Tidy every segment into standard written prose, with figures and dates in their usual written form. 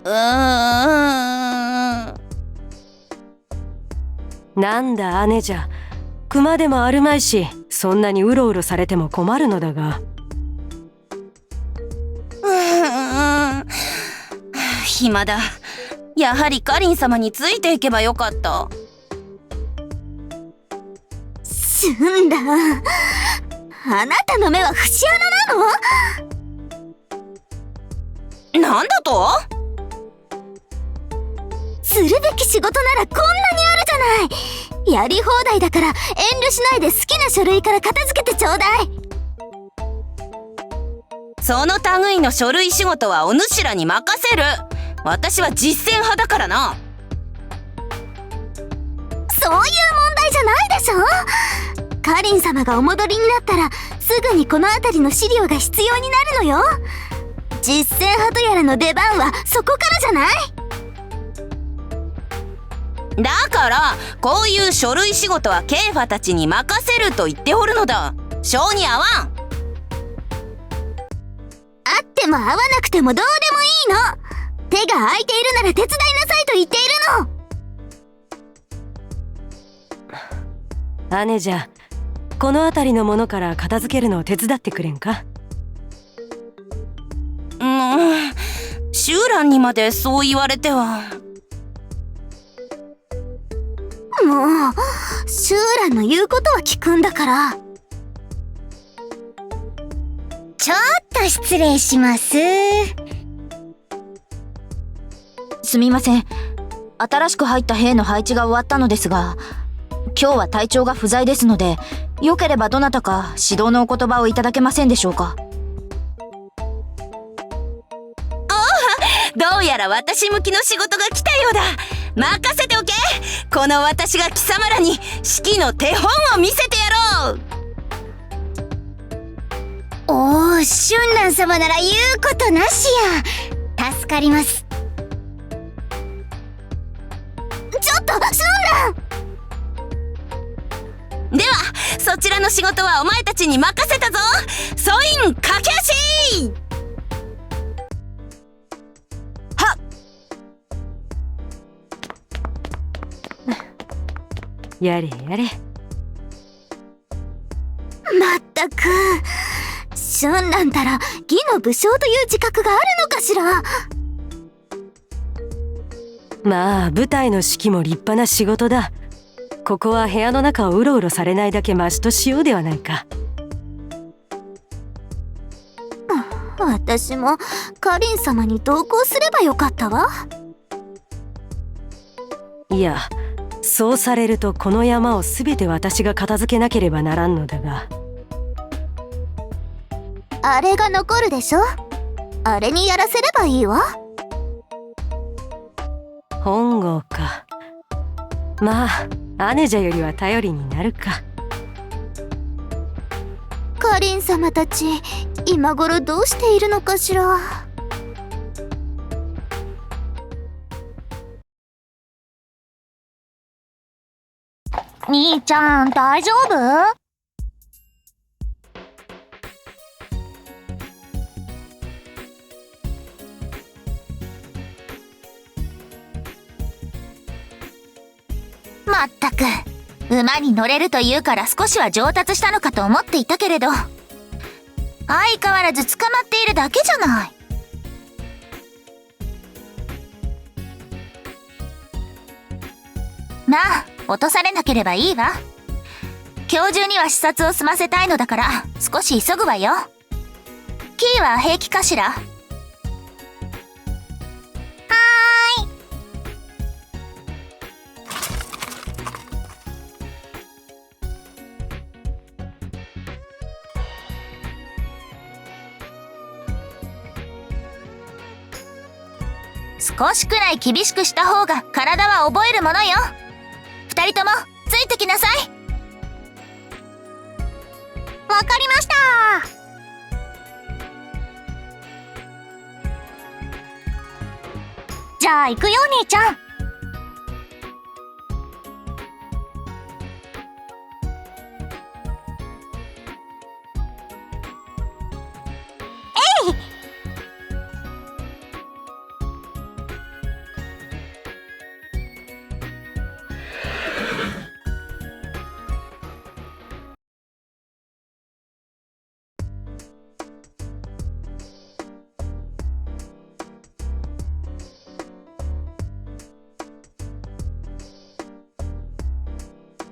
なんだ姉じゃ、熊でもあるまいし、そんなにうろうろされても困るのだが。暇だ。やはりカリン様についていけばよかった。シュンラン、あなたの目は節穴なの？なんだと？するべき仕事ならこんなにあるじゃない。やり放題だから遠慮しないで好きな書類から片付けてちょうだい。その類の書類仕事はお主らに任せる。私は実践派だからな。そういう問題じゃないでしょ。カリン様がお戻りになったらすぐにこの辺りの資料が必要になるのよ。実践派とやらの出番はそこからじゃない。だからこういう書類仕事はケイファたちに任せると言っておるのだ。性に合わん。あっても合わなくてもどうでもいいの。手が空いているなら手伝いなさいと言っているの。姉じゃ、この辺りのものから片付けるのを手伝ってくれんか？シューランにまでそう言われては。もうシューランの言うことは聞くんだから。ちょっと失礼します。すみません。新しく入った兵の配置が終わったのですが、今日は隊長が不在ですので、よければどなたか指導のお言葉をいただけませんでしょうか。どうやら私向きの仕事が来たようだ。任せておけ。この私が貴様らに指揮の手本を見せてやろう。おお、シュンラン様なら言うことなしや。助かります。ちょっとシュンラン。ではそちらの仕事はお前たちに任せたぞ。ソイン駆け足。やれやれ。まったく、シュンランたら義の武将という自覚があるのかしら。まあ部隊の指揮も立派な仕事だ。ここは部屋の中をうろうろされないだけマシとしようではないか。私もカリン様に同行すればよかったわ。いや、そうされるとこの山を全て私が片付けなければならんのだが。あれが残るでしょ。あれにやらせればいいわ。本郷か。まあ姉者よりは頼りになるか。カリン様たち今頃どうしているのかしら。兄ちゃん大丈夫？まったく、馬に乗れるというから少しは上達したのかと思っていたけれど、相変わらず捕まっているだけじゃない。まあ落とされなければいいわ。今日中には視察を済ませたいのだから少し急ぐわよ。キーは平気かしら？はーい。少しくらい厳しくした方が体は覚えるものよ。二人ともついてきなさい。わかりました。じゃあ行くよ兄ちゃん。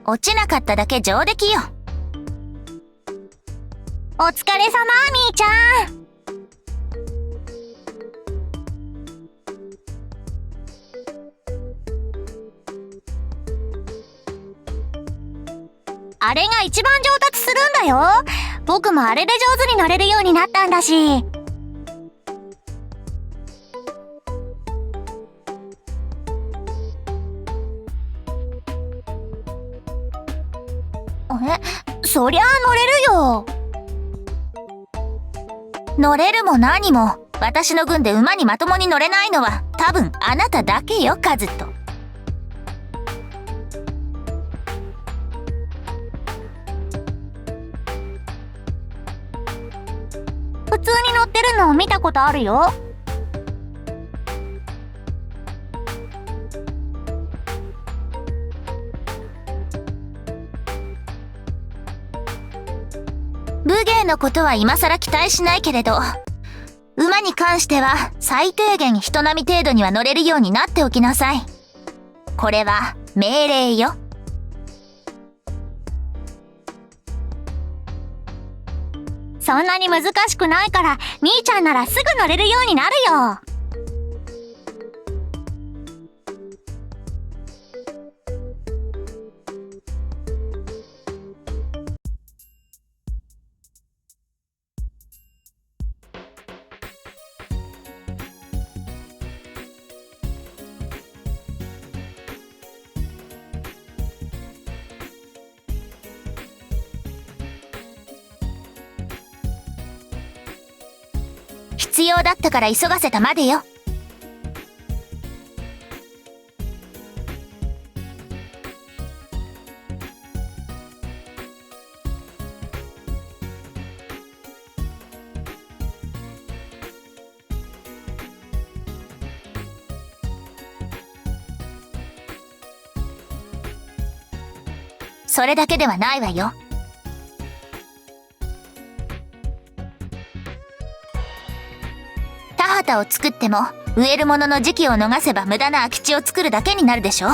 落ちなかっただけ上出来よ。お疲れ様、みーちゃん。あれが一番上達するんだよ。僕もあれで上手に乗れるようになったんだし。そりゃあ乗れるよ。乗れるも何も、私の軍で馬にまともに乗れないのは多分あなただけよ、カズト。普通に乗ってるのを見たことあるよ。武芸のことは今更期待しないけれど、馬に関しては最低限人並み程度には乗れるようになっておきなさい。これは命令よ。そんなに難しくないから、みーちゃんならすぐ乗れるようになるよ。必要だったから急がせたまでよ。それだけではないわよ。田畑を作っても植えるものの時期を逃せば無駄な空き地を作るだけになるでしょ。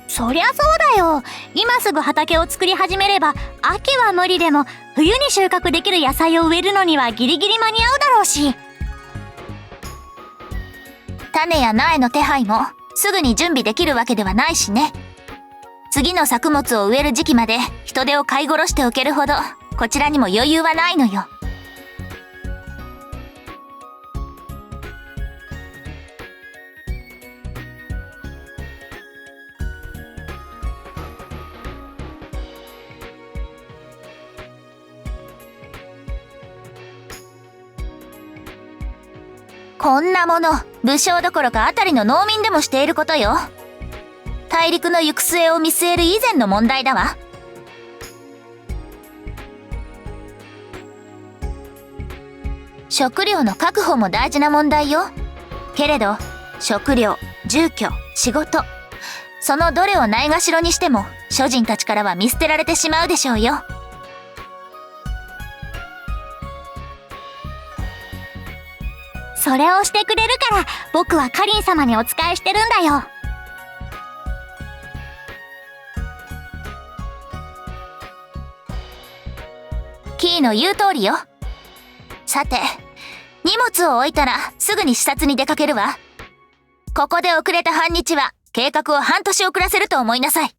そりゃそうだよ。今すぐ畑を作り始めれば秋は無理でも冬に収穫できる野菜を植えるのにはギリギリ間に合うだろうし。種や苗の手配もすぐに準備できるわけではないしね。次の作物を植える時期まで人手を飼い殺しておけるほどこちらにも余裕はないのよ。こんなもの、武将どころかあたりの農民でもしていることよ。大陸の行く末を見据える以前の問題だわ。食料の確保も大事な問題よ。けれど、食料、住居、仕事、そのどれをないがしろにしても、諸人たちからは見捨てられてしまうでしょうよ。それをしてくれるから、僕はカリン様にお仕えしてるんだよ。キーの言う通りよ。さて、荷物を置いたらすぐに視察に出かけるわ。ここで遅れた半日は計画を半年遅らせると思いなさい。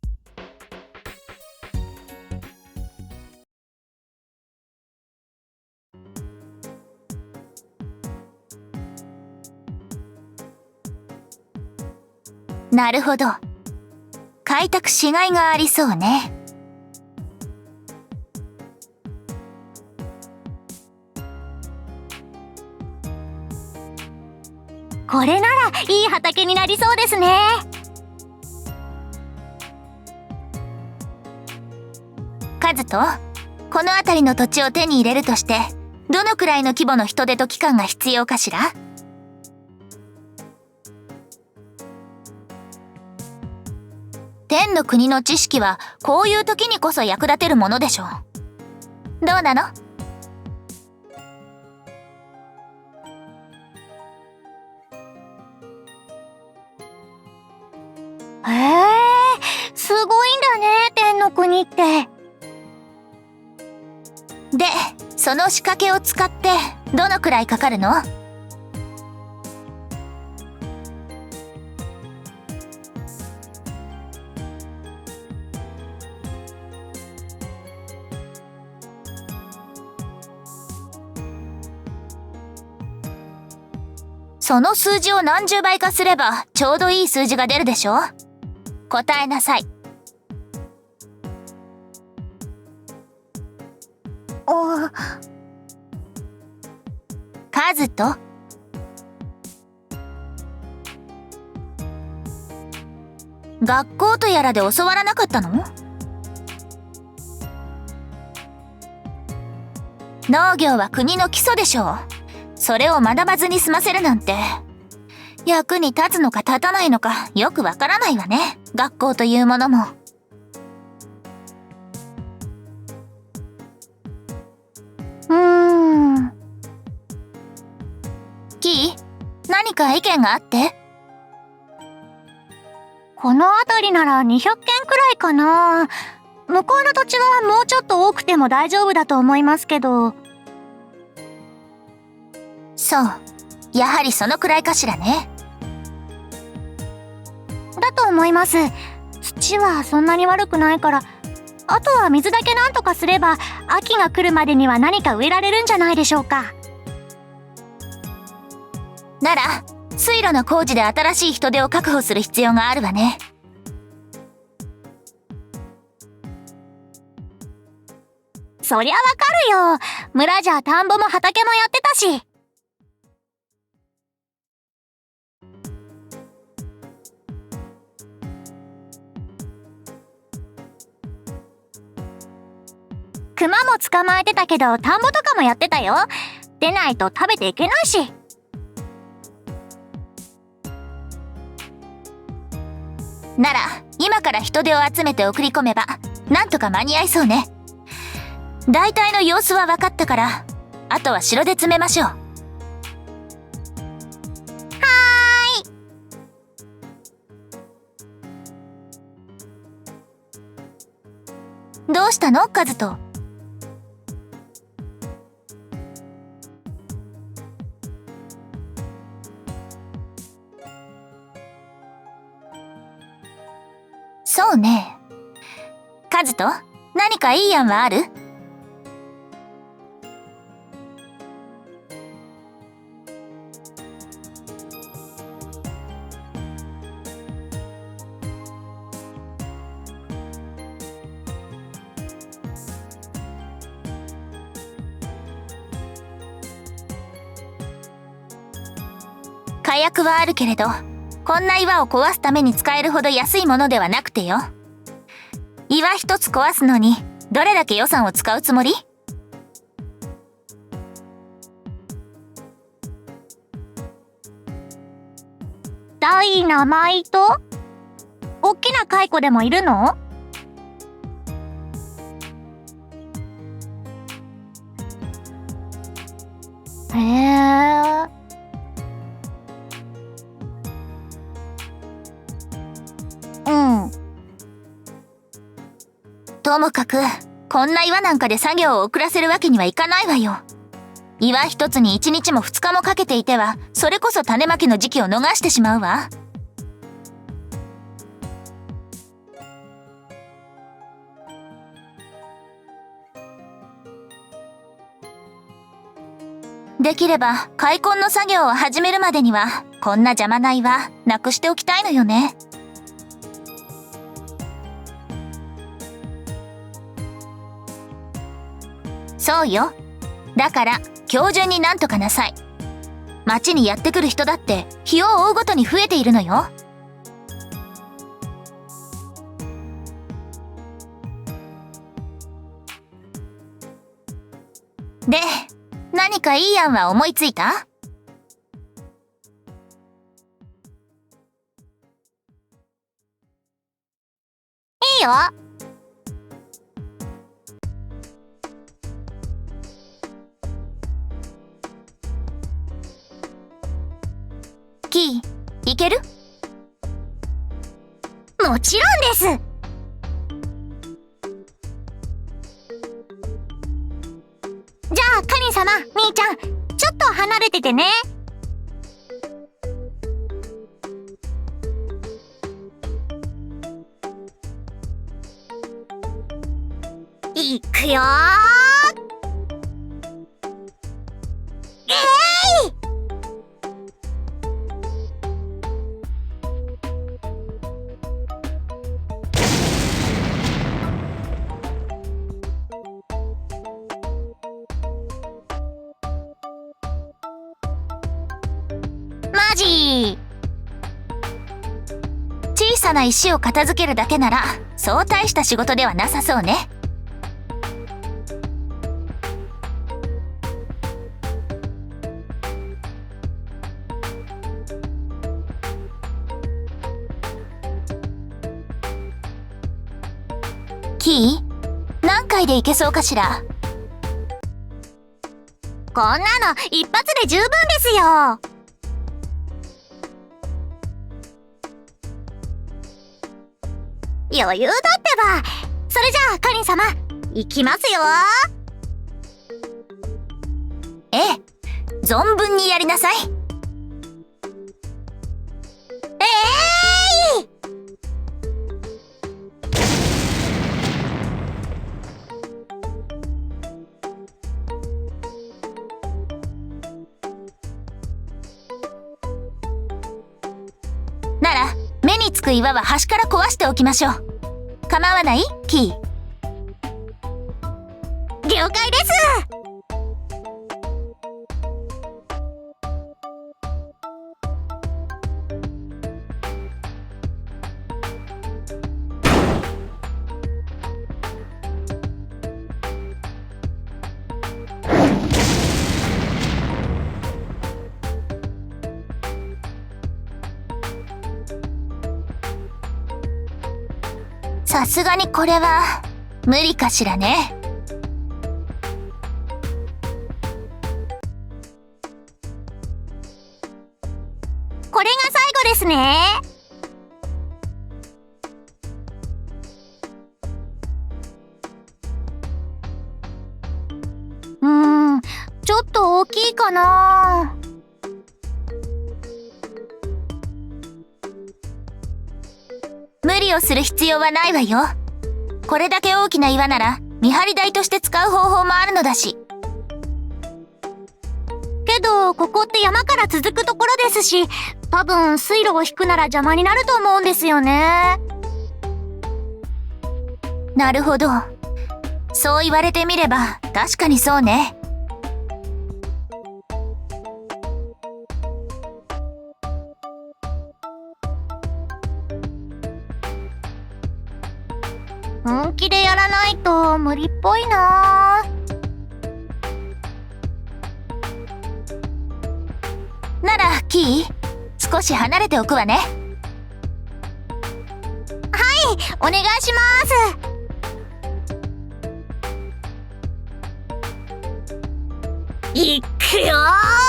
なるほど。開拓しがいがありそうね。これならいい畑になりそうですね。カズト、この辺りの土地を手に入れるとして、どのくらいの規模の人手と期間が必要かしら？天の国の知識はこういう時にこそ役立てるものでしょう。どうなの？その仕掛けを使ってどのくらいかかるの？その数字を何十倍かすればちょうどいい数字が出るでしょ？答えなさい。数と学校とやらで教わらなかったの？農業は国の基礎でしょう。それを学ばずに済ませるなんて役に立つのか立たないのかよくわからないわね、学校というものも。キー、何か意見があって？この辺りなら200軒くらいかな。向こうの土地はもうちょっと多くても大丈夫だと思いますけど。そう、やはりそのくらいかしらね。だと思います。土はそんなに悪くないから、あとは水だけなんとかすれば秋が来るまでには何か植えられるんじゃないでしょうか。なら水路の工事で新しい人手を確保する必要があるわね。そりゃわかるよ。村じゃ田んぼも畑もやってたし。熊も捕まえてたけど田んぼとかもやってたよ。出ないと食べていけないし。なら今から人手を集めて送り込めばなんとか間に合いそうね。大体の様子は分かったからあとは城で詰めましょう。どうしたのカズト？そうね。カズト、何かいい案はある？火薬はあるけれど、こんな岩を壊すために使えるほど安いものではなくてよ。岩一つ壊すのにどれだけ予算を使うつもり？ダイナマイト？おっきな蚕でもいるの？へえ。ともかくこんな岩なんかで作業を遅らせるわけにはいかないわよ。岩一つに1日も2日もかけていてはそれこそ種まきの時期を逃してしまうわ。できれば開墾の作業を始めるまでにはこんな邪魔な岩なくしておきたいのよね。そうよ。だから今日中になんとかなさい。町にやってくる人だって日を追うごとに増えているのよ。で、何かいい案は思いついた？いいよ。キー、いける？もちろんです。じゃあカリン様、みーちゃん、ちょっと離れててね。いくよー。マジ小さな石を片付けるだけならそう大した仕事ではなさそうね。キー、何回でいけそうかしら。こんなの一発で十分ですよ。余裕だってば。それじゃあカリン様、行きますよ。ええ、存分にやりなさい。なら目につく岩は端から壊しておきましょう。構わない？キー。了解です。さすがにこれは無理かしらね。これが最後ですね。ちょっと大きいかな。無理をする必要はないわよ。これだけ大きな岩なら見張り台として使う方法もあるのだし。けどここって山から続くところですし、多分水路を引くなら邪魔になると思うんですよね。なるほど。そう言われてみれば確かにそうね。本気でやらないと無理っぽいな。ならキー、少し離れておくわね。はい、お願いします。いくよー。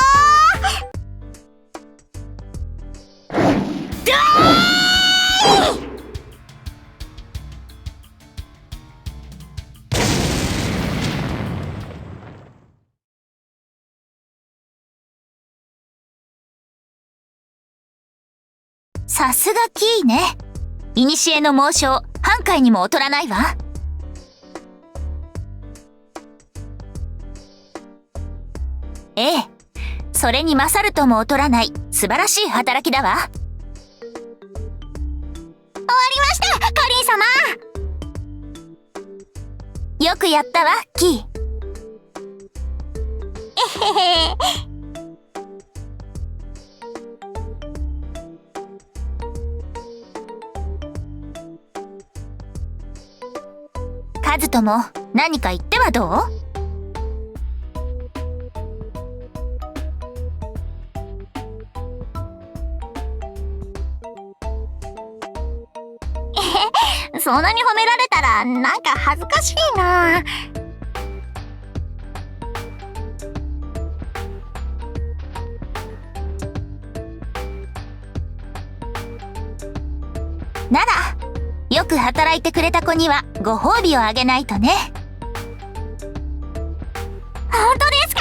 さすがキーね。古の猛将、半海にも劣らないわ。ええ、それに勝るとも劣らない素晴らしい働きだわ。終わりました、カリン様。よくやったわ、キー。えへへ。カズトも何か言ってはどう？そんなに褒められたらなんか恥ずかしいな。ならよく働いてくれた子にはご褒美をあげないとね。本当ですか？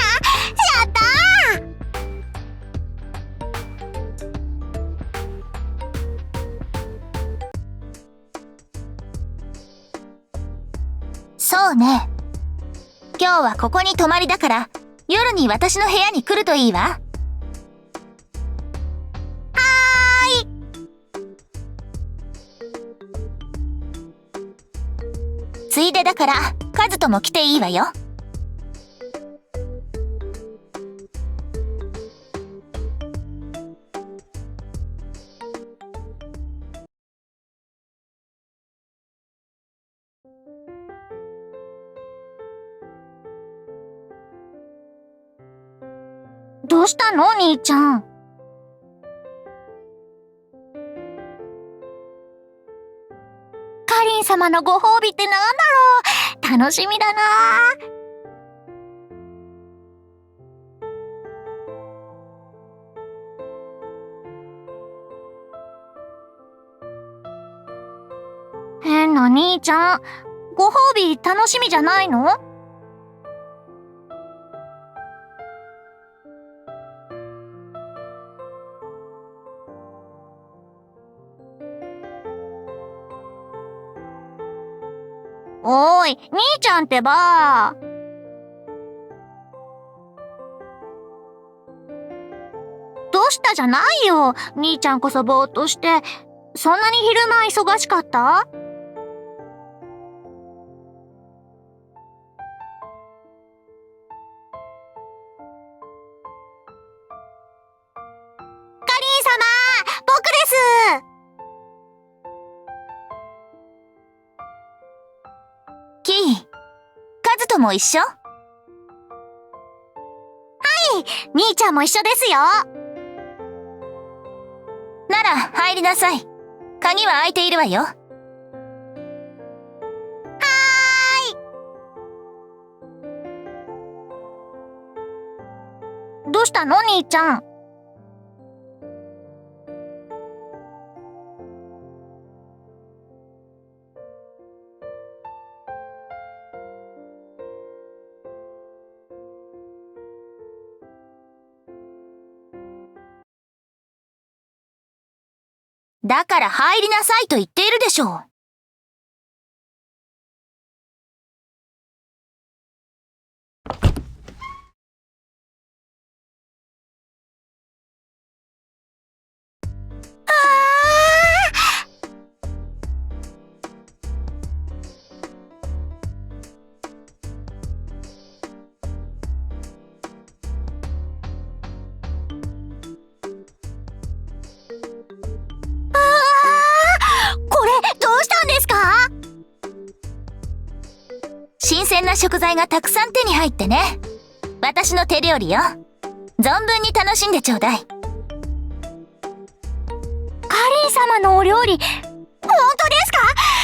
そうね。今日はここに泊まりだから、夜に私の部屋に来るといいわ。ついでだから、カズとも来ていいわよ。どうしたの兄ちゃん。カリン様のご褒美ってなんだろう。楽しみだな。変な兄ちゃん、ご褒美楽しみじゃないの？おーい、兄ちゃんってば。どうしたじゃないよ。兄ちゃんこそぼーっとして。そんなに昼間忙しかった？カリン様、僕です。キー、カズとも一緒？兄ちゃんも一緒ですよ。なら入りなさい。鍵は開いているわよ。どうしたの兄ちゃん。だから入りなさいと言っているでしょう。これ、どうしたんですか？新鮮な食材がたくさん手に入ってね。私の手料理よ。存分に楽しんでちょうだい。カリン様のお料理、本当ですか？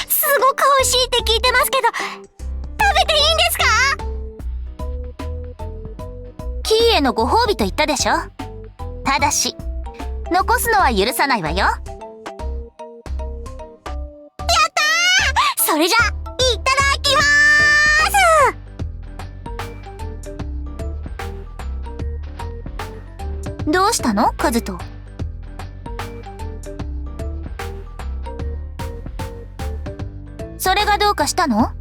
すごく美味しいって聞いてますけど、食べていいんですか？キーへのご褒美と言ったでしょ。ただし、残すのは許さないわよ。それじゃ、いただきまーす。どうしたのカズト？それがどうかしたの？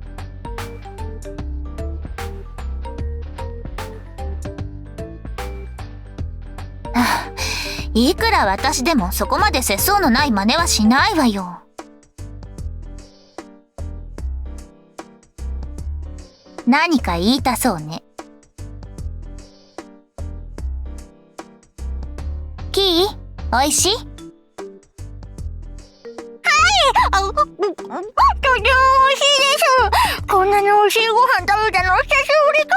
いくら私でもそこまで節操のない真似はしないわよ。何か言いたそうね。キー、おいしい？とても美味しいです。こんなに美味しいご飯食べたの久しぶりか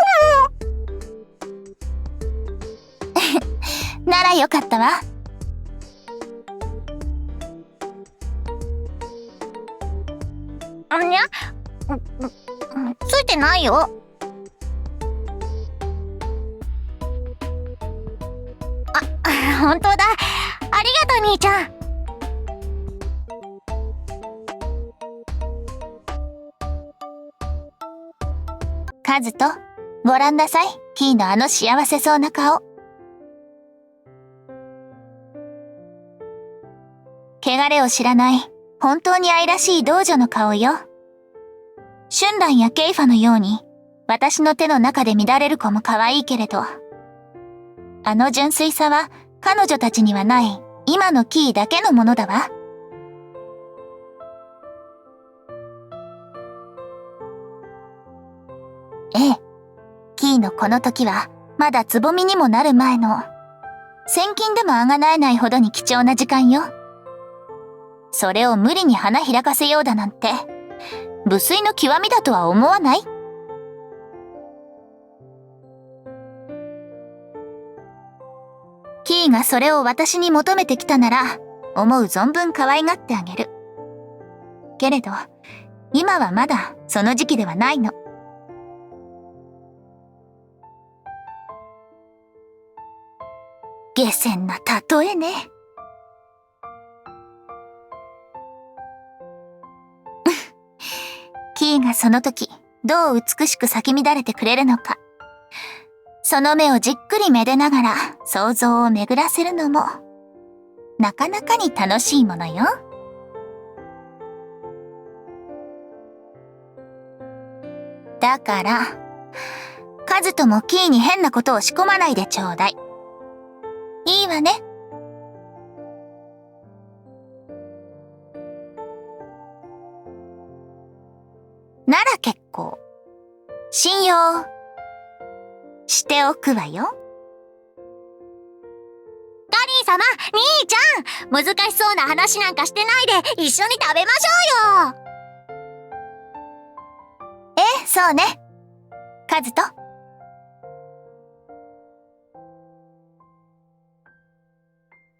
も。ならよかったわ。あにゃ、ついてないよ。本当だ。ありがとう兄ちゃん。カズト、ご覧なさい。キーのあの幸せそうな顔。汚れを知らない、本当に愛らしい童女の顔よ。春蘭やケイファのように、私の手の中で乱れる子も可愛いけれど、あの純粋さは彼女たちにはない今のキーだけのものだわ。ええ、キーのこの時はまだつぼみにもなる前の、千金でもあがなえないほどに貴重な時間よ。それを無理に花開かせようだなんて、無粋の極みだとは思わない？キーがそれを私に求めてきたなら、思う存分可愛がってあげる。けれど、今はまだその時期ではないの。下賤な例えね。キーがその時、どう美しく咲き乱れてくれるのか。その目をじっくりめでながら想像を巡らせるのも、なかなかに楽しいものよ。だから、カズともキーに変なことを仕込まないでちょうだい。いいわね。なら結構。信用しておくわよ。カリン様、兄ちゃん、難しそうな話なんかしてないで一緒に食べましょうよ。そうね。カズと。あ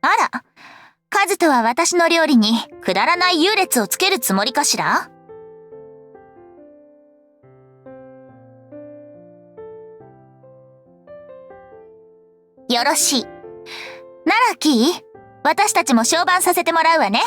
ら、カズとは私の料理にくだらない優劣をつけるつもりかしら？よろしい。ならキー、私たちも相伴させてもらうわね。